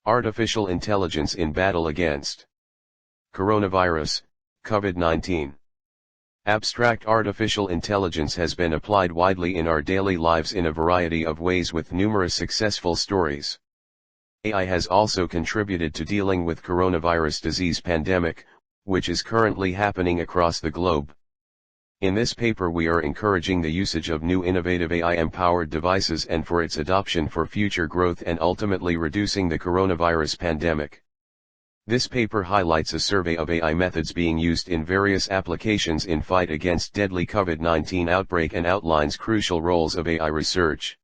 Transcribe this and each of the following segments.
Artificial Intelligence in Battle Against Coronavirus, COVID-19. Abstract artificial intelligence has been applied widely in our daily lives in a variety of ways with numerous successful stories. AI has also contributed to dealing with coronavirus disease pandemic, which is currently happening across the globe. In this paper we are encouraging the usage of new innovative AI-empowered devices and for its adoption for future growth and ultimately reducing the coronavirus pandemic. This paper highlights a survey of AI methods being used in various applications in fight against deadly COVID-19 outbreak and outlines crucial roles of AI research.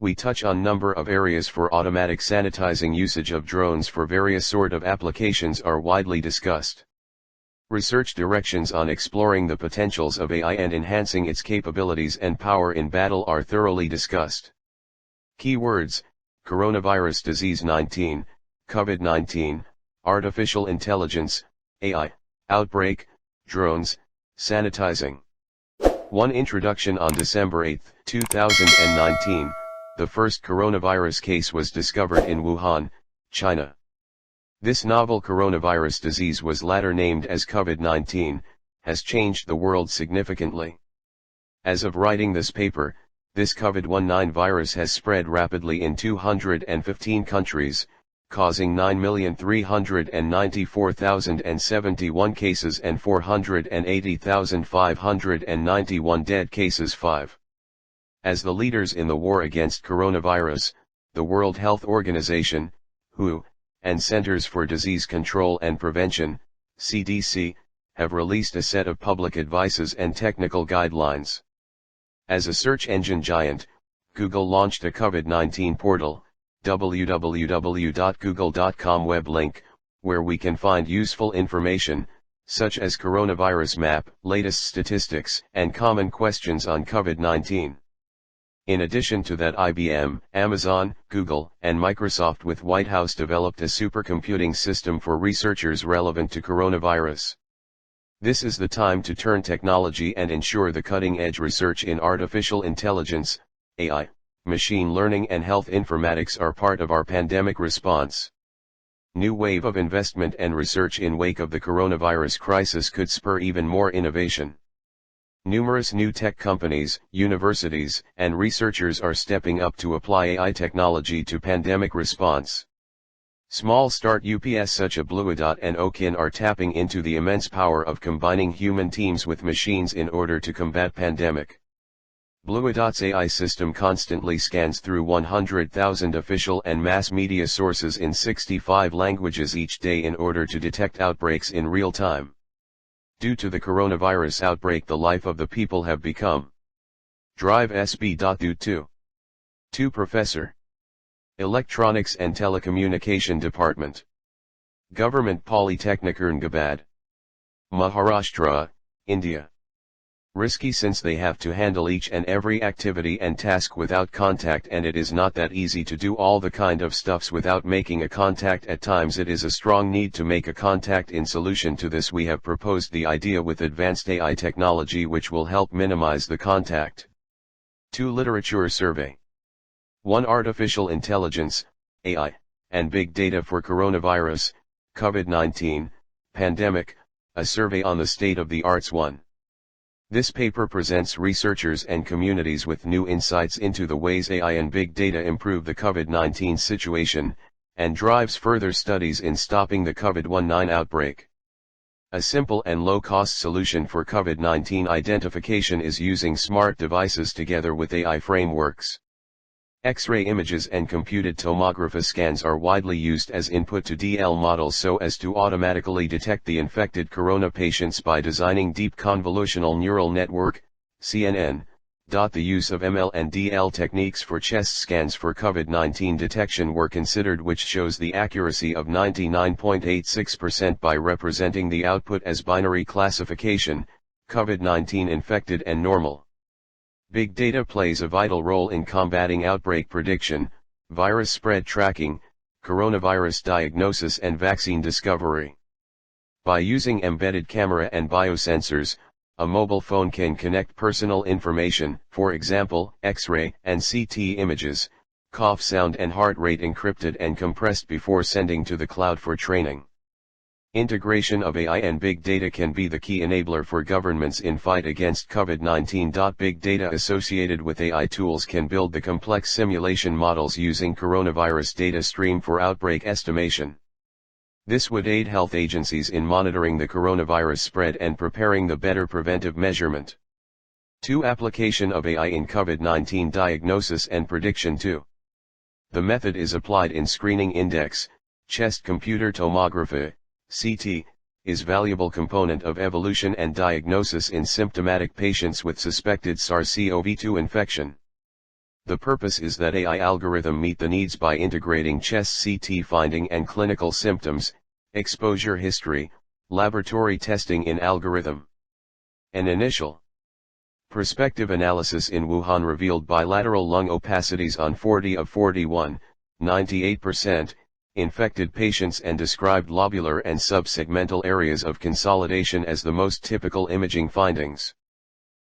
We touch on number of areas for automatic sanitizing. Usage of drones for various sort of applications are widely discussed. Research directions on exploring the potentials of AI and enhancing its capabilities and power in battle are thoroughly discussed. Keywords: coronavirus disease 19, COVID-19, artificial intelligence, AI, outbreak, drones, sanitizing. 1. Introduction. On December 8, 2019, the first coronavirus case was discovered in Wuhan, China. This novel coronavirus disease was later named as COVID-19, has changed the world significantly. As of writing this paper, this COVID-19 virus has spread rapidly in 215 countries, causing 9,394,071 cases and 480,591 dead cases. 5. As the leaders in the war against coronavirus, the World Health Organization, WHO, and Centers for Disease Control and Prevention, CDC, have released a set of public advices and technical guidelines. As a search engine giant, Google launched a COVID-19 portal, www.google.com web link, where we can find useful information, such as coronavirus map, latest statistics, and common questions on COVID-19. In addition to that, IBM, Amazon, Google, and Microsoft with White House developed a supercomputing system for researchers relevant to coronavirus. This is the time to turn technology and ensure the cutting-edge research in artificial intelligence, AI, machine learning and health informatics are part of our pandemic response. New wave of investment and research in wake of the coronavirus crisis could spur even more innovation. Numerous new tech companies, universities, and researchers are stepping up to apply AI technology to pandemic response. Small start-ups such as Bluedot and Okin are tapping into the immense power of combining human teams with machines in order to combat pandemic. Bluedot's AI system constantly scans through 100,000 official and mass media sources in 65 languages each day in order to detect outbreaks in real time. Due to the coronavirus outbreak, the life of the people have become Drive SB.Dhoot 2 Professor, Electronics and Telecommunication Department, Government Polytechnic Aurangabad, Maharashtra, India. Risky since they have to handle each and every activity and task without contact, and it is not that easy to do all the kind of stuffs without making a contact. At times it is a strong need to make a contact. In solution to this, we have proposed the idea with advanced AI technology which will help minimize the contact. 2. Literature survey. 1. Artificial intelligence, AI, and big data for coronavirus, COVID-19, pandemic, a survey on the state of the arts. 1. This paper presents researchers and communities with new insights into the ways AI and big data improve the COVID-19 situation, and drives further studies in stopping the COVID-19 outbreak. A simple and low-cost solution for COVID-19 identification is using smart devices together with AI frameworks. X-ray images and computed tomography scans are widely used as input to DL models so as to automatically detect the infected corona patients by designing deep convolutional neural network, CNN. The use of ML and DL techniques for chest scans for COVID-19 detection were considered, which shows the accuracy of 99.86% by representing the output as binary classification, COVID-19 infected and normal. Big data plays a vital role in combating outbreak prediction, virus spread tracking, coronavirus diagnosis and vaccine discovery. By using embedded camera and biosensors, a mobile phone can connect personal information, for example, X-ray and CT images, cough sound and heart rate encrypted and compressed before sending to the cloud for training. Integration of AI and big data can be the key enabler for governments in fight against COVID-19. Big data associated with AI tools can build the complex simulation models using coronavirus data stream for outbreak estimation. This would aid health agencies in monitoring the coronavirus spread and preparing the better preventive measurement. 2. Application of AI in COVID-19 diagnosis and prediction. 2. The method is applied in screening index, chest computer tomography, CT, is valuable component of evolution and diagnosis in symptomatic patients with suspected SARS-CoV-2 infection. The purpose is that AI algorithm meet the needs by integrating chest CT finding and clinical symptoms, exposure history, laboratory testing in algorithm. An initial prospective analysis in Wuhan revealed bilateral lung opacities on 40 of 41, 98%, infected patients and described lobular and subsegmental areas of consolidation as the most typical imaging findings.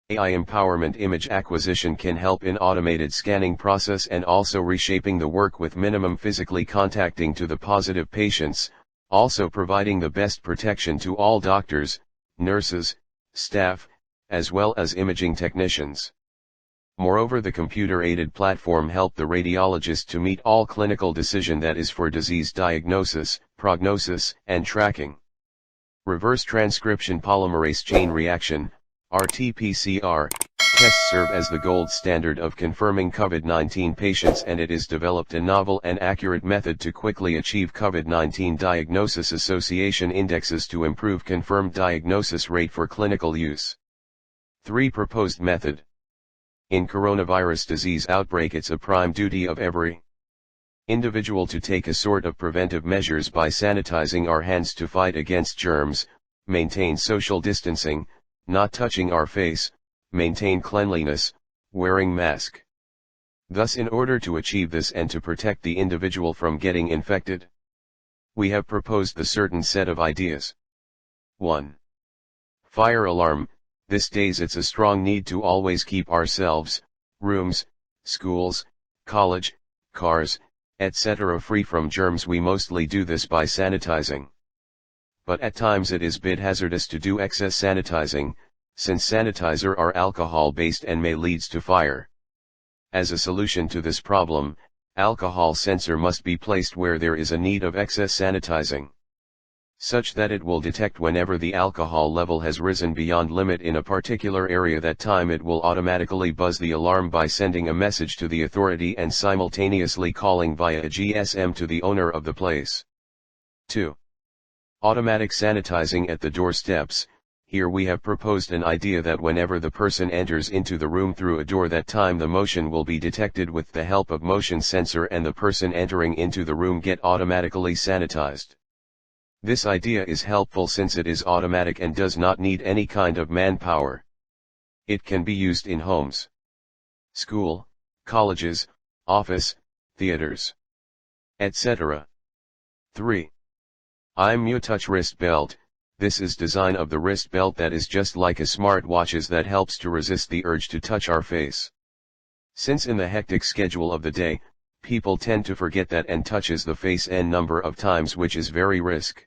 AI empowerment image acquisition can help in automated scanning process and also reshaping the work with minimum physically contacting to the positive patients, also providing the best protection to all doctors, nurses, staff, as well as imaging technicians. Moreover, the computer-aided platform helped the radiologist to meet all clinical decision that is for disease diagnosis, prognosis, and tracking. Reverse transcription polymerase chain reaction, RT-PCR, tests serve as the gold standard of confirming COVID-19 patients, and it is developed a novel and accurate method to quickly achieve COVID-19 diagnosis association indexes to improve confirmed diagnosis rate for clinical use. 3. Proposed method. In coronavirus disease outbreak, it's a prime duty of every individual to take a sort of preventive measures by sanitizing our hands to fight against germs, maintain social distancing, not touching our face, maintain cleanliness, wearing mask. Thus, in order to achieve this and to protect the individual from getting infected, we have proposed the certain set of ideas. 1. Fire alarm. These days it's a strong need to always keep ourselves, rooms, schools, college, cars, etc. free from germs. We mostly do this by sanitizing. But at times it is bit hazardous to do excess sanitizing, since sanitizer are alcohol-based and may leads to fire. As a solution to this problem, alcohol sensor must be placed where there is a need of excess sanitizing, such that it will detect whenever the alcohol level has risen beyond limit in a particular area. That time it will automatically buzz the alarm by sending a message to the authority and simultaneously calling via a GSM to the owner of the place. 2. Automatic sanitizing at the doorsteps. Here we have proposed an idea that whenever the person enters into the room through a door, that time the motion will be detected with the help of motion sensor and the person entering into the room get automatically sanitized. This idea is helpful since it is automatic and does not need any kind of manpower. It can be used in homes, school, colleges, office, theaters, etc. 3. IJERT wrist belt. This is design of the wrist belt that is just like a smartwatches that helps to resist the urge to touch our face. Since in the hectic schedule of the day, people tend to forget that and touches the face n number of times, which is very risk.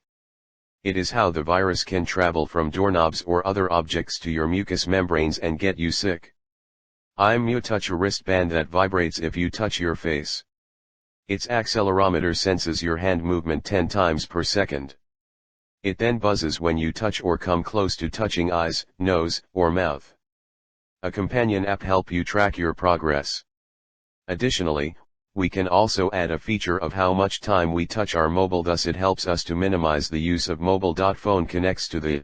It is how the virus can travel from doorknobs or other objects to your mucous membranes and get you sick. IJERT a wristband that vibrates if you touch your face. Its accelerometer senses your hand movement 10 times per second. It then buzzes when you touch or come close to touching eyes, nose, or mouth. A companion app help you track your progress. Additionally, we can also add a feature of how much time we touch our mobile, thus it helps us to minimize the use of mobile. Phone connects to the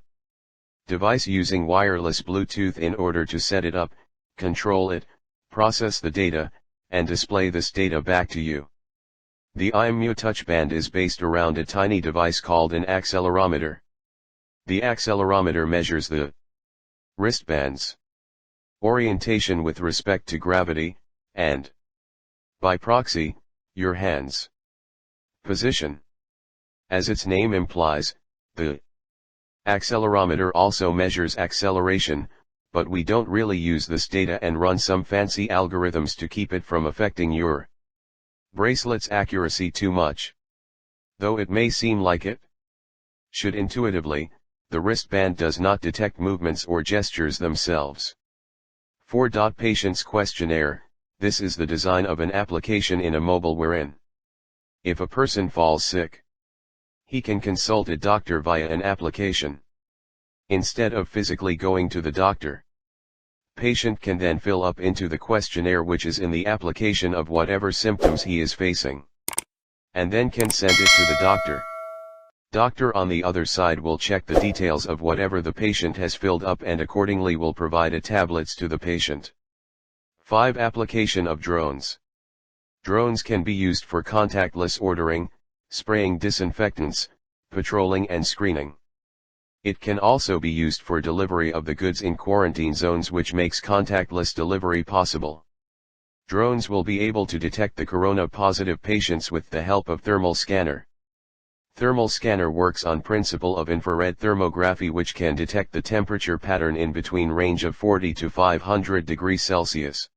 device using wireless Bluetooth in order to set it up, control it, process the data, and display this data back to you. The IJERT band is based around a tiny device called an accelerometer. The accelerometer measures the wristband's orientation with respect to gravity, and by proxy, your hand's position. As its name implies, the accelerometer also measures acceleration, but we don't really use this data and run some fancy algorithms to keep it from affecting your Bracelets accuracy too much. Though it may seem like it should intuitively, the wristband does not detect movements or gestures themselves. 4. Patient's questionnaire. This is the design of an application in a mobile wherein, if a person falls sick, he can consult a doctor via an application. Instead of physically going to the doctor, patient can then fill up into the questionnaire which is in the application of whatever symptoms he is facing, and then can send it to the doctor. Doctor on the other side will check the details of whatever the patient has filled up and accordingly will provide a tablets to the patient. 5. Application of drones. Drones can be used for contactless ordering, spraying disinfectants, patrolling and screening. It can also be used for delivery of the goods in quarantine zones, which makes contactless delivery possible. Drones will be able to detect the corona-positive patients with the help of thermal scanner. Thermal scanner works on principle of infrared thermography, which can detect the temperature pattern in between range of 40 to 500 degrees Celsius.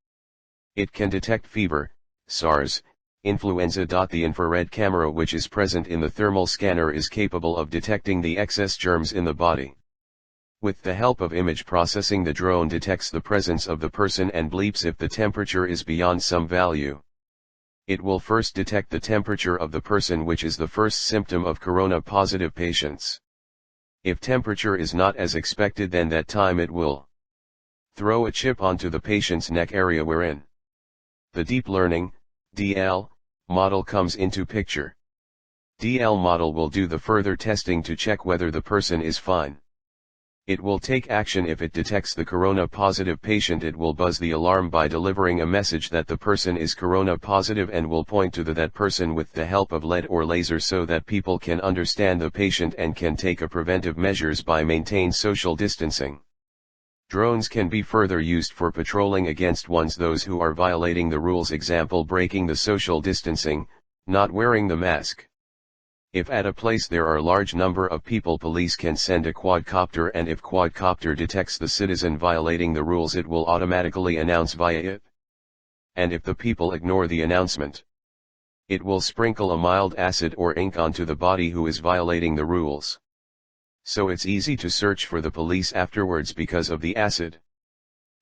It can detect fever, SARS, influenza. The infrared camera which is present in the thermal scanner is capable of detecting the excess germs in the body. With the help of image processing, the drone detects the presence of the person and bleeps if the temperature is beyond some value. It will first detect the temperature of the person, which is the first symptom of corona-positive patients. If temperature is not as expected, then that time it will throw a chip onto the patient's neck area wherein the deep learning, DL, model comes into picture. DL model will do the further testing to check whether the person is fine. It will take action if it detects the corona-positive patient. It will buzz the alarm by delivering a message that the person is corona-positive and will point to that person with the help of LED or laser so that people can understand the patient and can take a preventive measures by maintain social distancing. Drones can be further used for patrolling against those who are violating the rules, example breaking the social distancing, not wearing the mask. If at a place there are large number of people, police can send a quadcopter, and if quadcopter detects the citizen violating the rules, it will automatically announce via it. And if the people ignore the announcement, it will sprinkle a mild acid or ink onto the body who is violating the rules. So it's easy to search for the police afterwards because of the acid.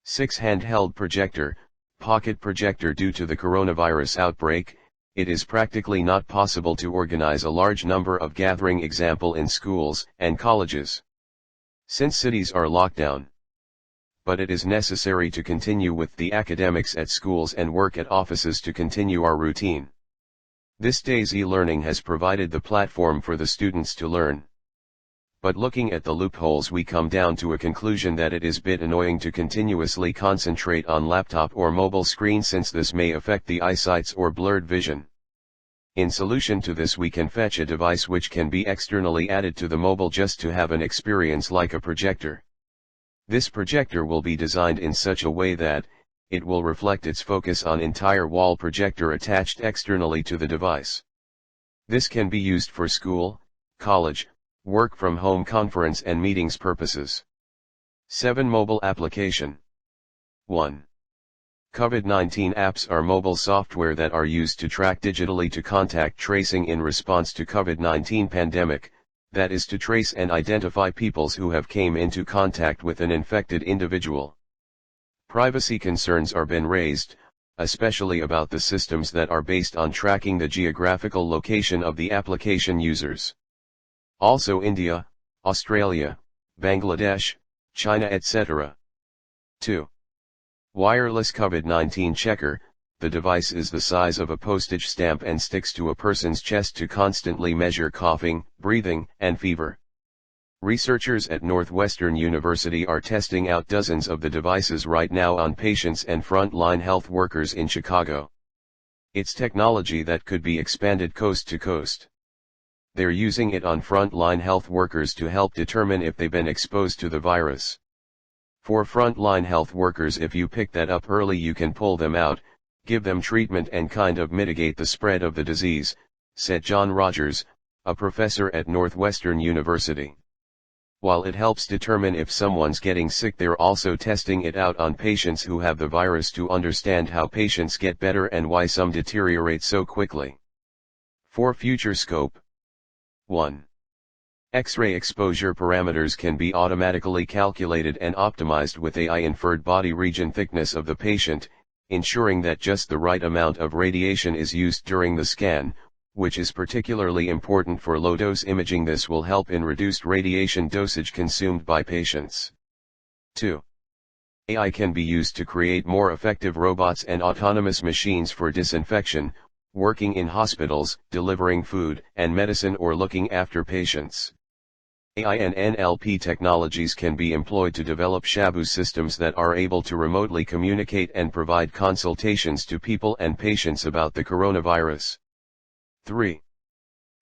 6. Handheld projector, pocket projector. Due to the coronavirus outbreak, it is practically not possible to organize a large number of gathering, example in schools and colleges, since cities are locked down. But it is necessary to continue with the academics at schools and work at offices to continue our routine. This day's e-learning has provided the platform for the students to learn. But looking at the loopholes, we come down to a conclusion that it is a bit annoying to continuously concentrate on laptop or mobile screen, since this may affect the eyesight or blurred vision. In solution to this, we can fetch a device which can be externally added to the mobile just to have an experience like a projector. This projector will be designed in such a way that it will reflect its focus on entire wall projector attached externally to the device. This can be used for school, college, work from home, conference and meetings purposes. 7. Mobile application. 1. COVID-19 apps are mobile software that are used to track digitally to contact tracing in response to COVID-19 pandemic, that is to trace and identify peoples who have came into contact with an infected individual. Privacy concerns are been raised, especially about the systems that are based on tracking the geographical location of the application users. Also India, Australia, Bangladesh, China etc. 2. Wireless COVID-19 checker. The device is the size of a postage stamp and sticks to a person's chest to constantly measure coughing, breathing, and fever. Researchers at Northwestern University are testing out dozens of the devices right now on patients and frontline health workers in Chicago. It's technology that could be expanded coast to coast. They're using it on frontline health workers to help determine if they've been exposed to the virus. For frontline health workers, if you pick that up early, you can pull them out, give them treatment and kind of mitigate the spread of the disease, said John Rogers, a professor at Northwestern University. While it helps determine if someone's getting sick, they're also testing it out on patients who have the virus to understand how patients get better and why some deteriorate so quickly. For future scope. 1. X-ray exposure parameters can be automatically calculated and optimized with AI-inferred body region thickness of the patient, ensuring that just the right amount of radiation is used during the scan, which is particularly important for low-dose imaging. This will help in reduced radiation dosage consumed by patients. 2. AI can be used to create more effective robots and autonomous machines for disinfection, working in hospitals, delivering food and medicine, or looking after patients. AI and NLP technologies can be employed to develop shabu systems that are able to remotely communicate and provide consultations to people and patients about the coronavirus. 3.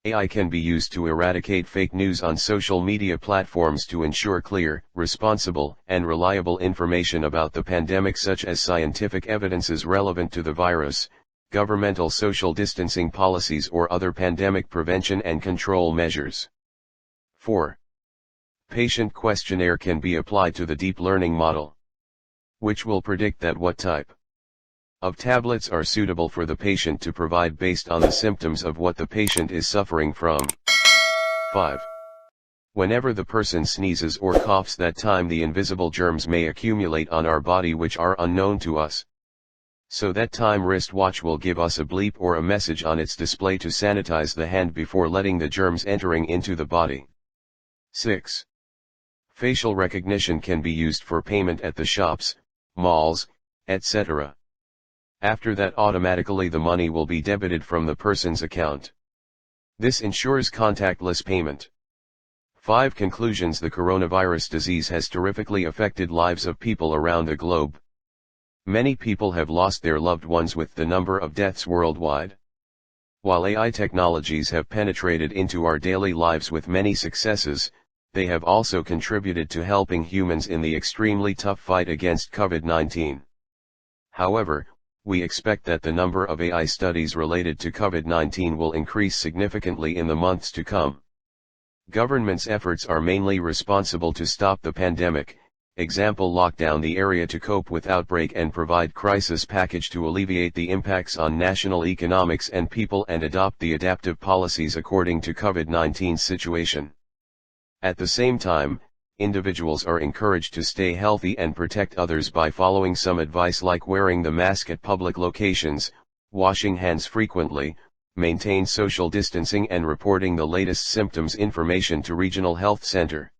AI can be used to eradicate fake news on social media platforms to ensure clear, responsible, and reliable information about the pandemic, such as scientific evidences relevant to the virus, governmental social distancing policies, or other pandemic prevention and control measures. 4. Patient questionnaire can be applied to the deep learning model, which will predict that what type of tablets are suitable for the patient to provide based on the symptoms of what the patient is suffering from. 5. Whenever the person sneezes or coughs, that time the invisible germs may accumulate on our body which are unknown to us. So that time wristwatch will give us a bleep or a message on its display to sanitize the hand before letting the germs entering into the body. 6. Facial recognition can be used for payment at the shops, malls, etc. After that, automatically the money will be debited from the person's account. This ensures contactless payment. 5. Conclusions. The coronavirus disease has terrifically affected lives of people around the globe. Many people have lost their loved ones, with the number of deaths worldwide. While AI technologies have penetrated into our daily lives with many successes, they have also contributed to helping humans in the extremely tough fight against COVID-19. However, we expect that the number of AI studies related to COVID-19 will increase significantly in the months to come. Government's efforts are mainly responsible to stop the pandemic, example lock down the area to cope with outbreak and provide crisis package to alleviate the impacts on national economics and people, and adopt the adaptive policies according to COVID-19 situation. At the same time, individuals are encouraged to stay healthy and protect others by following some advice like wearing the mask at public locations, washing hands frequently, maintain social distancing, and reporting the latest symptoms information to regional health center.